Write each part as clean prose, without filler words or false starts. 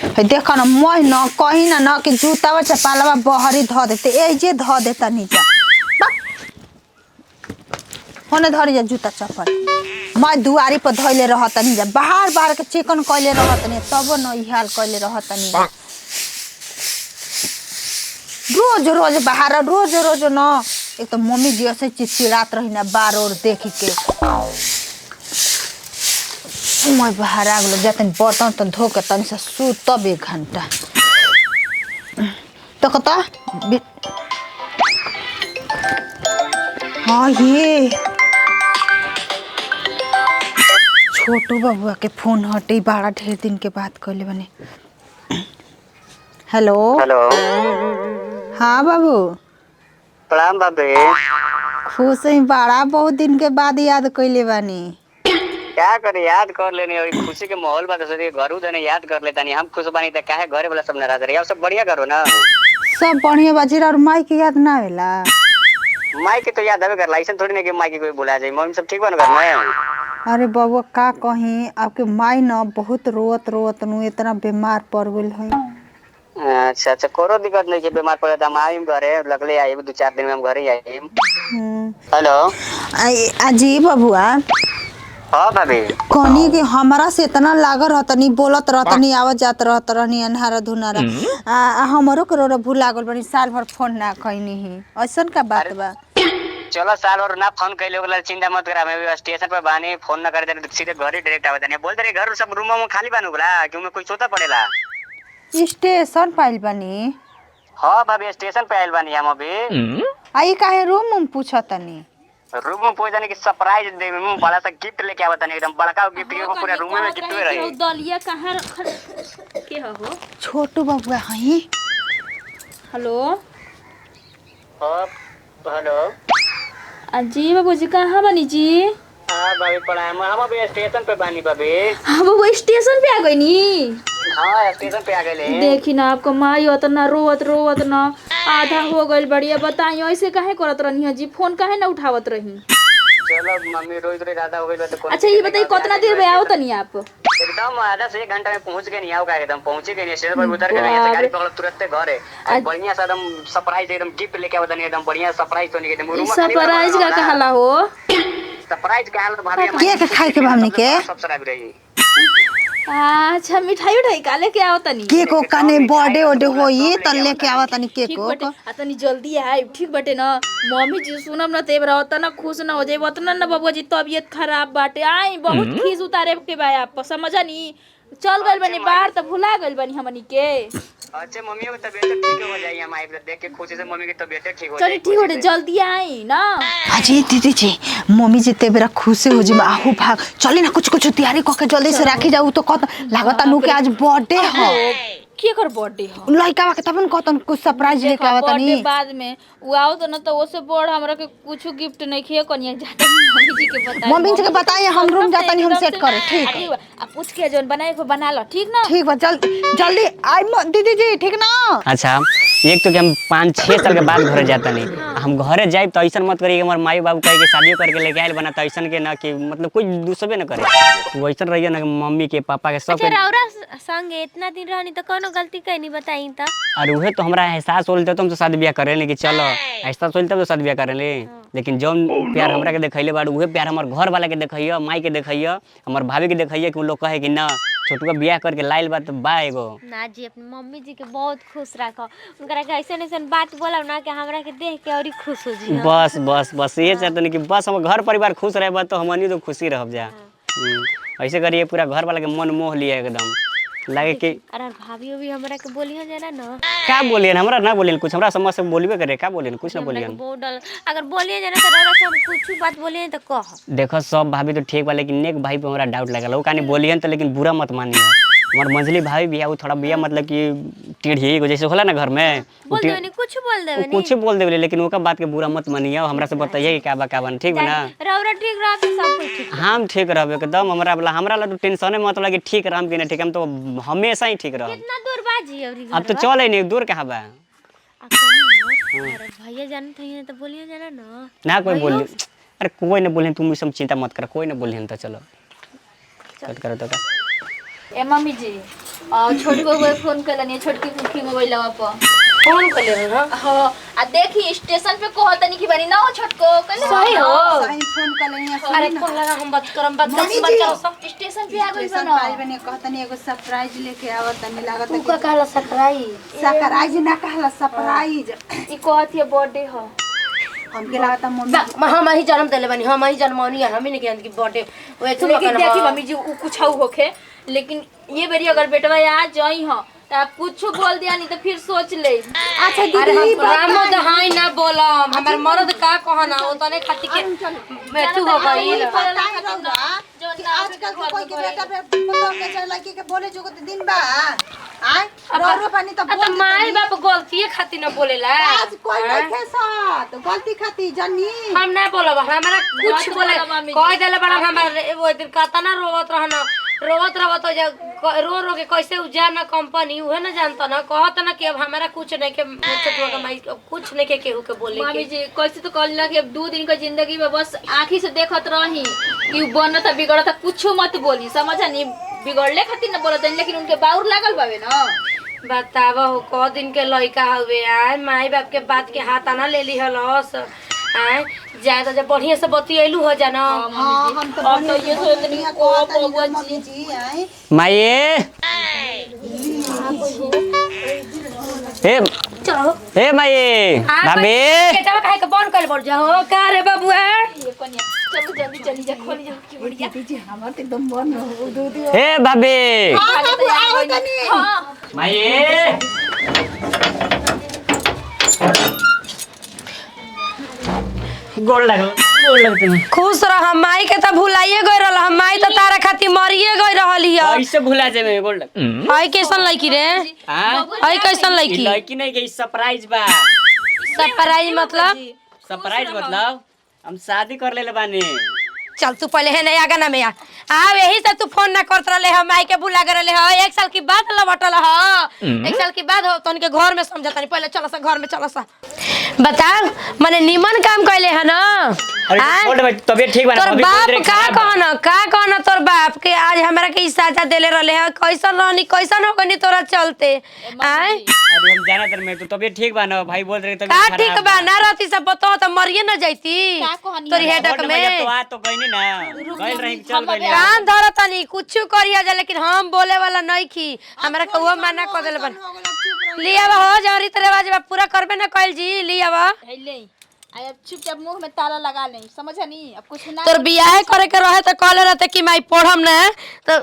देख न मैं न कहीं न कि जूतावा चपालवा बहरी ध देते एजे ध देता नीचा होने धरी जा जूता चप्पल मैं दुआरी पर धइले रहत नहीं जा बाहर बाहर के चिकन कइले रहत नहीं तब न ई हाल कइले रहत नहीं रोज रोज बाहर रोज रोज न एक तो मम्मी जी ऐसे चिचिरात रही ना बार और देख के मैं बाहर आ गलो जतन बर्तन तो धो के तनी से सूत तब 1 घंटा तो कता हाँ ये छोटू बबुआ के फोन हटे बड़ा ढेर दिन के बात कहले बने हेलो हेलो हाँ बाबू प्रणाम बाबे खुश ही बड़ा बहुत दिन के बाद याद कहले बानी क्या करे याद कर लेनी और खुशी के माहौल बा तो घर देने याद कर लेता नहीं हम खुश बानी त काहे घरे वाला सब नाराज रही सब बढ़िया करो ना सब बढ़िया बाजी और माई के याद ना आवेला माई के तो याद आवे कर लाइसेंस थोड़ी नहीं कि माई के कोई बुला जाए मम्मी सब ठीक बन कर ना अरे बबुआ का कहीं आपके माई न बहुत रोत रोत नु इतना बीमार पड़ गेल है अच्छा अच्छा कोनो दिक्कत नहीं है बीमार पड़े तो हम आइम घरे लगले आई 2-4 दिन में हम घरे आइम हेलो अजी बबुआ हां भाभी कहनी कि हमारा से इतना लागल रहतनी बोलत रहतनी आवत जात रहत रहनी अन्हारा धुनारा हमरो करोड़ा भूला गेल बनी साल भर फोन ना कइनी ही ऐसन का बात बा चलो साल और ना फोन कैले ओकरा चिंता मत करा मैं स्टेशन पर बानी फोन ना करे तो सीधे घर ही डायरेक्ट आवत नहीं बोल दे घर सब रूम में खाली बानू बला क्यों में कोई सोता पड़ेला स्टेशन पाइल बनी हां भाभी स्टेशन पे आइल बानी हम अभी आई काहे रूम पूछतनी रूम में पूछ जाने की सरप्राइज दे में बड़ा सा गिफ्ट लेके आवत नहीं एकदम बड़का गिफ्ट के पूरा रूम में गिफ्ट रहे दलिया कहां के हो छोटू बबुआ हई हेलो हेलो अजी बाबूजी कहाँ बनी जी हां भाभी प्रणाम हम अभी स्टेशन पे बानी भाभी हाँ बाबू स्टेशन पे आ गई नी हां स्टेशन पे आ गए देखी ना आपको माई उतना रोवत ना आधा हो गइल बढ़िया बताई ऐसे काहे करत रहनी है जी फोन काहे ना उठावत रही चलो मम्मी रोज रोज ज्यादा हो गइल तो अच्छा ये बताइए कितना देर में आओ तनी आप एकदम आधा से 1 घंटा में पहुंच गए नहीं आओ का एकदम पहुंचे गए स्टेशन पर उतर गए यहाँ से गाड़ी पकड़ तुरंत घर है बढ़िया सा एकदम सरप्राइज एकदम गिफ्ट लेके आवत नहीं एकदम बढ़िया सरप्राइज तो नहीं एकदम रूम में सरप्राइज का कहला हो सरप्राइज का हाल तो भाभी के खाए के हमनी के सब सराब रही अच्छा मिठाई उठाई का लेके आओ तनी के को कने बर्थडे ओडे होई त लेके आवा तनी के को तनी जल्दी आए ठीक बटे ना मम्मी जी सुनम ना तेब रहत ना खुश ना हो जाए उतना ना बबुआ जी तबीयत खराब बाटे आई बहुत खीस उतारे के बा आप समझनी चल गइल बनी बाहर त भुला गइल बनी हमनी के अच्छा मम्मी की तबीयत ठीक हो जाई हम आइब देख के खुशी से मम्मी की तबीयत ठीक हो चल ठीक हो जल्दी आई ना अजी दीदी जी मम्मी जी ते बेरा खुशी हो जी आहू भाग चली ना कुछ कुछ तैयारी क के जल्दी से राखी जाऊ तो कत लागत नु के आज बर्थडे हो के कर बर्थडे हो लइका के तबन कतन कुछ सरप्राइज लेके आवत बर्थडे नहीं बाद में वो आओ तो ना तो ओसे बड़ हमरा के कुछ गिफ्ट नहीं खिए कनिया जाता मम्मी जी के बताई हम रूम जाता नहीं हम सेट करे ठीक आ पूछ के जोन बनाए को बना लो ठीक ना ठीक बा जल्दी आई दीदी जी ठीक ना अच्छा एक तो कि हम 5-6 साल के बाद घरे जाता नहीं हम घरे जाए तो ऐसा मत करिए हमारे माई बाबू कहे कि शादी करके लेके आयल बना तो ऐसा के ना कि मतलब कोई दूसरे ना करे वैसा रहिए ना मम्मी के पापा के सब संग इतना दिन रहनी तो कोनो गलती कहीं बताई त और उहे तो हमरा एहसास होल तो हम तो शादी ब्याह करे कि चलो एहसास होल तब तो शादी ब्याह करे लेकिन जो प्यार हमरा के देखैले बाड़ उहे प्यार हमर घर वाला के देखैया माई के देखैया हमर भाभी के देखैया कि लोग कहे कि ना छोटुआ ब्याह करके लाइल बा तो बा एगो ना जी अपनी मम्मी जी के बहुत खुश रखो उनकरा के ऐसन बात बोला ना कि हमरा के देख के और खुश हो जी बस बस बस ये चाहते नहीं कि बस हम घर परिवार खुश रहे तो हमनी तो खुशी रहब जा ऐसे करिए पूरा घर वाला के मन मोह लिया एकदम लगे कि अरे भाभी भी हमरा के बोलियो जाना ना का बोलिए हमरा ना बोलिए कुछ हमरा समझ से बोलबे करे का बोलिए कुछ ना बोलिए बहुत डर अगर बोलिए जाना तो रौरा से हम कुछ बात बोलिए तो कह देखो सब भाभी तो ठीक बा लेकिन एक भाई पे हमरा डाउट लगल वो कानी बोलिए तो लेकिन बुरा मत मानिए हमार मंझली भाई भी है वो थोड़ा बिया मतलब कि टेढ़ी जैसे होला ना घर में कुछ बोल देवे लेकिन ओका बात के बुरा मत मानिए हमरा से बताइए कि का बा ठीक बा ना रौरा ठीक रह के सब कुछ ठीक हम ठीक रहबे एकदम हमरा ला टेंशन मत लगे ठीक रहम कि ना ठीक हम तो हमेशा ही ठीक रहब कितना दूर बाजी और अब तो चले नहीं दूर कहां बा भैया जानत है तो बोलिए जाना ना कोई बोल अरे कोई ना बोले तुम सब चिंता मत कर कोई ना बोले तो चलो कट करो तो ए मम्मी जी छोटी बहू के फोन कलनी छोटकी कुखी मोबाइल पर फोन कर ले ना। हाँ आ देखी स्टेशन पे कहतनी कि बनी ना हो छोटको कहले सही हो। सही फोन कर लेनी अरे फोन लगा हम बात करम बात करो सब। स्टेशन पे आ गई स्टेशन बनो पाइल बनी कहतनी एगो सरप्राइज लेके आवत तनी लागत तू का कहला सकराई सरप्राइज ना कहला सरप्राइज ई कहत है बर्थडे हो हमके लागत मम्मी हम ही जन्म देले बनी हम ही जन्मौनी है हम ही नहीं कहन की बर्थडे ओए तू लेकिन देखी कहना मम्मी जी उ कुछ होखे लेकिन ये बेरी अगर बेटवा आ जाई हो तो आप कुछ बोल दिया नहीं तो फिर सोच ले अच्छा अरे दीदी हम रामो तो हाई ना बोलम हमर मर्द का कहना ओ तने खाती के मेठू हो गई आजकल के कोई के बेटा पे पता के चल लड़की के बोले जो दिन बा आय रो पानी तो अब माई बाप गलती खाती ना बोलेला आज कोई नहीं थे साथ गलती खाती जानी हम ना बोलब हमरा कुछ बोले कह देले बड़ा हमर वो दिन कहता ना रोवत रहना रोवत रवत रो रो के कैसे उजा ना कंपनी उहे ना जानता ना कहत ना कि अब हमारा कुछ नहीं के छोटवा का माई कुछ नहीं के केहू के बोले मामी जी कैसे तो कल कि अब 2 दिन का जिंदगी में बस आंखी से देखत रही कि बनता बिगड़ता कुछ मत बोली समझा नहीं बिगड़ले खातिर ना बोलत लेकिन उनके बाउर लागल बावे ना बतावा हो क दिन के लइका हवे आय माई बाप के बात के हाथ आना ले ली हलस आय जाए तो जब बढ़िया से बतियलू हो जाना हां हम तो अब तो ये सोचनी को बबुआ मम्मी जी आए माये ए चलो ए माये भाभी बेटा काहे के बंद कर बोल जाओ का रे बाबूआ ये कन्या चलो जल्दी चली जा खोली जा की बढ़िया दीदी हमर तो एकदम मन हो दूध ए भाभी आओ तनी हां माये गोल लग तुम्हें खुश रह हम माई के तो भुलाइए गई रहल हम माई तो तारा खातिर मरिए गई रहल हिय कैसे भुला जाए गोल लग हई कैसन लड़की रे हां हई कैसन लड़की लड़की नहीं गई सरप्राइज बा सरप्राइज मतलब सरप्राइज मतलब हम शादी कर लेले बानी चल तू पहले है नहीं आगा ना में आ यही से तू फोन ना करत रहले हम माई के बुला कर रहले ह 1 साल की बात लवटल ह 1 साल की बात हो तन के घर में समझता नहीं पहले चल सा घर में चल सा बता माने निमन काम कइले है ना अरे तबियत ठीक बा तोर बाप का कहना तोर बाप के आज हमरा के इजाजत देले रहले है कैसन रहनी कैसन हो गनी तोरा चलते आय अरे हम जाना तर मैं तो तबियत ठीक बा ना भाई बोल रहे तबियत का खराब ठीक बा ना रहती सब बताओ तो मरिए ना जाती का कहनी तोरी हेडक तो में आ तो गई ना गई रही चल गई कान धरतनी कुछ करिया जा लेकिन हम बोले वाला नहीं खी हमरा के वो मना कर देले बन लिया हो जरी तेरे बाजे पूरा करबे ना कइल जी लिया ले आई अब चुपचाप मुंह में ताला लगा ले समझा नहीं अब कुछ ना तोर बियाह करे के रहे तो कहले रहते कि माई पढ़म ना तो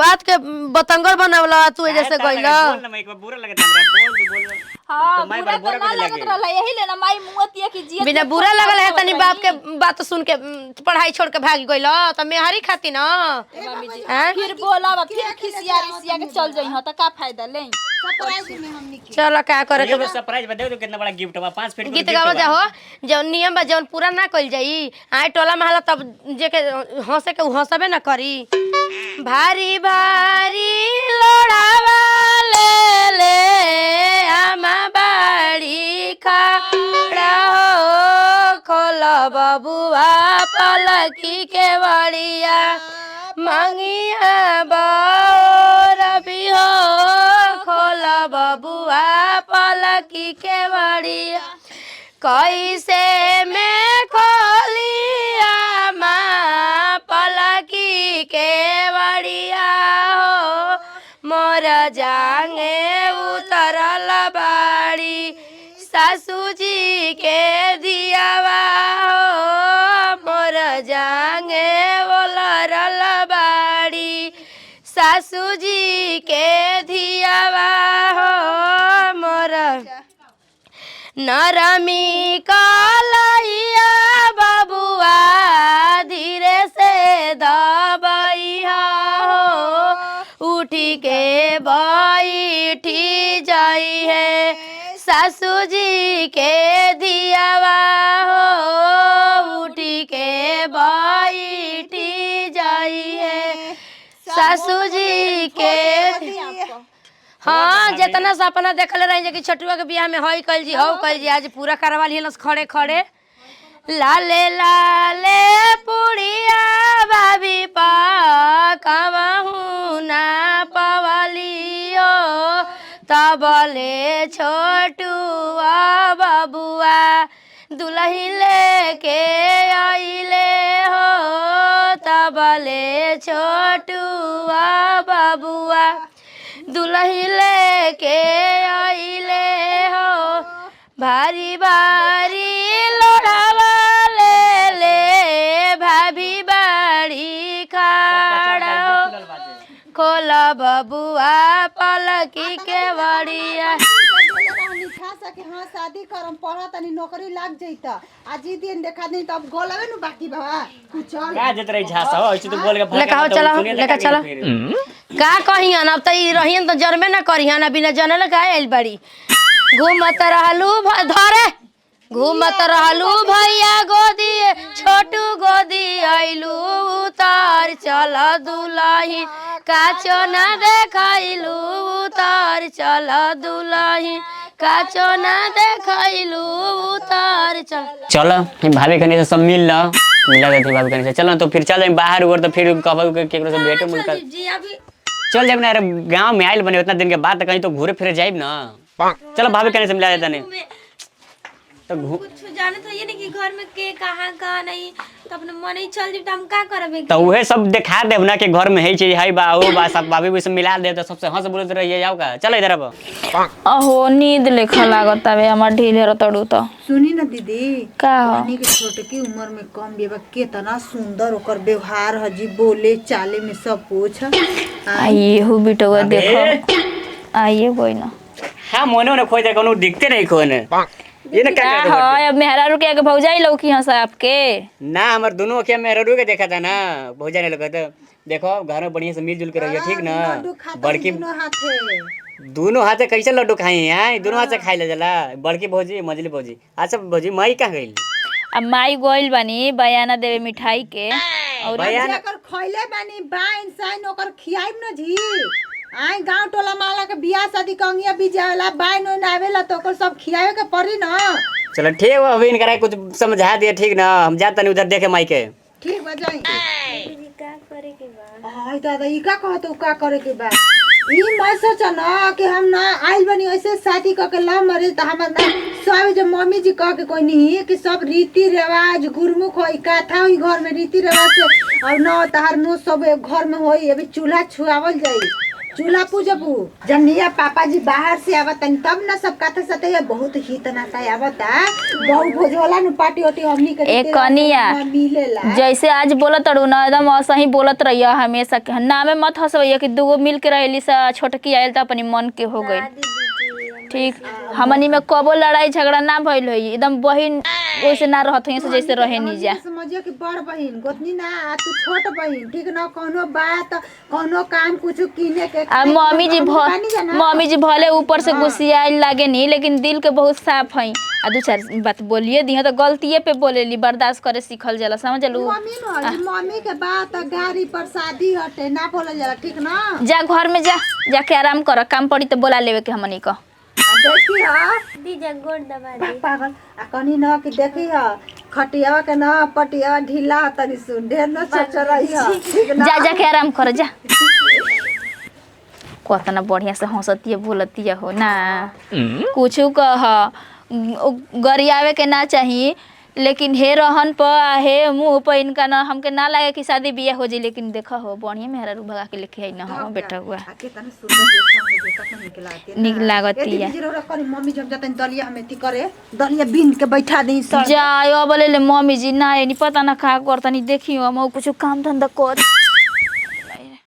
बात के बतंगड़ बनावला तू जैसे गइल बोल ना मैं एक बार बुरा लगे हमरा बोल हां तो मैं बुरा बुरा तो ना करे लगत लगे रहला यही लेना माई मुंहतिया की जियत बिना बुरा लगल है तनी बाप के बात सुन के पढ़ाई छोड़ के भाग गइल त मेहरी खाती ना हैं? फिर बोला फिर खिसिया के चल जई ह त का फायदा ले सरप्राइज में हमनी के चलो क्या करे के ये सरप्राइज बता दो कितना बड़ा गिफ्ट बा 5 फीट गीत गावा जाओ जौन नियम बा जौन पूरा ना कइल जाई आए टोला महला तब जे के हंसे के हंसबे ना करी भारी भारी लोड़ावा ले ले आमा बाड़ी खड़ा हो खोल बबुआ पलकी के बड़िया मंगिया बौर भी हो खोल बबुआ पलकी के बड़िया कैसे में खोलिया माँ पलकी के बड़िया हो मोर जांगे उतरल बाड़ी सासू जी के दियावा हो मोर जांगे उतरल बाड़ी सासू जी के दियावा हो मोर नरमी कलैया बबुआ धीरे से दबैया हो उठी के बैठी जाई है सासू जी के दियावा हो उठी के बैठी जाई है सासू जी के हाँ जितना सपना देखले रही कि छोटुआ के बियाह में हई कल जी हो कल जी आज पूरा करवा लिहन खड़े खड़े लाले लाले पुड़िया भाभी पा कवहू ना पवली तबले छोटुआ बबुआ दुल्ही लेके आइले हो तबले छोटुआ बबुआ दुल्ही लेके आइले हो भारी भारी लोढ़ावा ले ले भाभी बाड़ी खाड़ा हो खोला बबुआ पलकी के बड़िया हाँ शादी करम पढ़ा तनी नौकरी लाग जइता आज ही दिन देखा नहीं तब गोलवे नु बाकी बा कुछ का जत रही झासा हो ऐसे तो बोल के लेका हो चला लेका चला का कहियन अब त ई रहियन त जरमे ना करियन बिना जनल का आइल बड़ी घूमत रहलू धरे घूमत रहलू भैया गोदी छोटू गोदी आइलू उतार चल दुलाही काचो ना देखाइलू उतार चल दुलाही काचो ना देखाइलू उतार चल चलो भाभी कने से सब मिल ल मिला देती भाभी कने से चलो तो फिर चल जाए बाहर और तो फिर कब केकरो से भेंट मुलाकात जी अभी चल जाए ना यार गांव में आइल बने उतना दिन के बाद कहीं तो घूरे फिरे जाइब ना चलो भाभी कने से मिला देता नहीं तो कुछ जाने तो ये नहीं कि घर में के कहाँ नहीं तो अपने मन ही चल जी तो हम का करबे तो उहे सब दिखा देब ना कि घर में है चीज है बा ओ बा सब भाभी भी सब मिला दे तो सबसे हंस बोलते रहिए जाओ का चलो इधर अब अहो नींद लेखा लागत हवे हमार ढीले तड़ू तो सुनी ना दीदी का पानी के छोटे की उम्र में कम बेबा केतना सुंदर ओकर व्यवहार हजी बोले चाले में सब कुछ आइए हो बिटवा देखो आइए कोई ना हां मोने ने खोज दे कोनो दिखते नहीं कोने ये ना क्या कर हां अब मेहरा रुके के भौजाई लौकी हंस आपके ना हमर दोनों के मेरा रू के देखा था ना भौजा ने लगा तो देखो घर में बढ़िया से मिलजुल के रहिए ठीक ना बड़की दोनों हाथे कैसे लड्डू खाई हैं दोनों हाथ से खाई ले जाला बड़की भौजी मजली भौजी अच्छा भौजी माई कहां गई अब माई गोइल बनी बयाना देवे मिठाई के और बयाना ओकर खइले बानी बाइन साइन ओकर खियाइब न जी आई गांव टोला माला के बियाह शादी कंगिया बिजावेला बाइन न आवेला तो ओकर सब खियावे के पड़ी न चलो ठीक है अभी इनकरा कुछ समझा दिया ठीक ना हम जात नहीं उधर देखे माई के ठीक बा जाई का करे के बा हाय दादा ई का कहत का करे के बा ई मैं सोच न कि हम ना आइल बनी ऐसे शादी क के ला मरे त हमर ना सब जो मम्मी जी कह के कोई नहीं कि सब रीति रिवाज गुरमुख होई कथा होई घर में रीति रिवाज से और न तहार नु सब घर में होई अभी चूल्हा छुआवल जाई चूल्हा पूजबू जनिया पापा जी बाहर से आवतन तब ना सब कथा सते बहुत हित नाता आवता बहु भोजवाला नु पार्टी ओटी हमनी के एक कनिया मिलेला जैसे आज बोलत तड़ू ना एकदम सही बोलत रहिया हमेशा नामे मत हंसवैया कि दूगो मिल के रहेली सा छोटकी आयल त अपनी मन के हो गई ठीक हमनी में कबो लड़ाई झगड़ा ना भइल होई एकदम बहिन वैसे ना रहत है जैसे रहे नी जा समझिए कि बड़ बहिन गोतनी ना आ तू छोट बहिन ठीक ना कोनो बात कोनो काम कुछ किने के आ मम्मी जी भले ऊपर से गुस्सियाई लागे नहीं लेकिन दिल के बहुत साफ है आ दो चार बात बोलिए दी तो गलतिये पे बोलेली बर्दाश्त करे सीखल जाला समझलू मम्मी के बात गाड़ी पर शादी हटे ना बोलल जाला ठीक ना जा घर में जा जाके आराम कर काम पड़ी तो बोला लेवे के हमनी का देखी हा दीजा गोड़ दबा दे पागल आ कनी न कि देखी हा खटिया के ना पटिया ढीला तनी सुन ढेर न चचरई हा ठीक ना जा जाके आराम कर जा कितना बढ़िया से हंसतिया बोलतिया हो ना कुछ कह गरियावे के ना चाहिए लेकिन हे रहन पर हे मुंह पर इनका ना हमके ना लगे कि शादी बियाह हो जाए लेकिन देखा हो बढ़िया मेहरा रू भगा के लेके आई ना हो बेटा हुआ कितना सुंदर जैसा कितना निकलाती निक लागती है जरूर करी मम्मी जब जतन दलिया में ती करे दलिया बीन के बैठा दी सर जा अब ले मम्मी जी ना नहीं पता ना का करता नहीं देखियो हम कुछ काम धंधा कर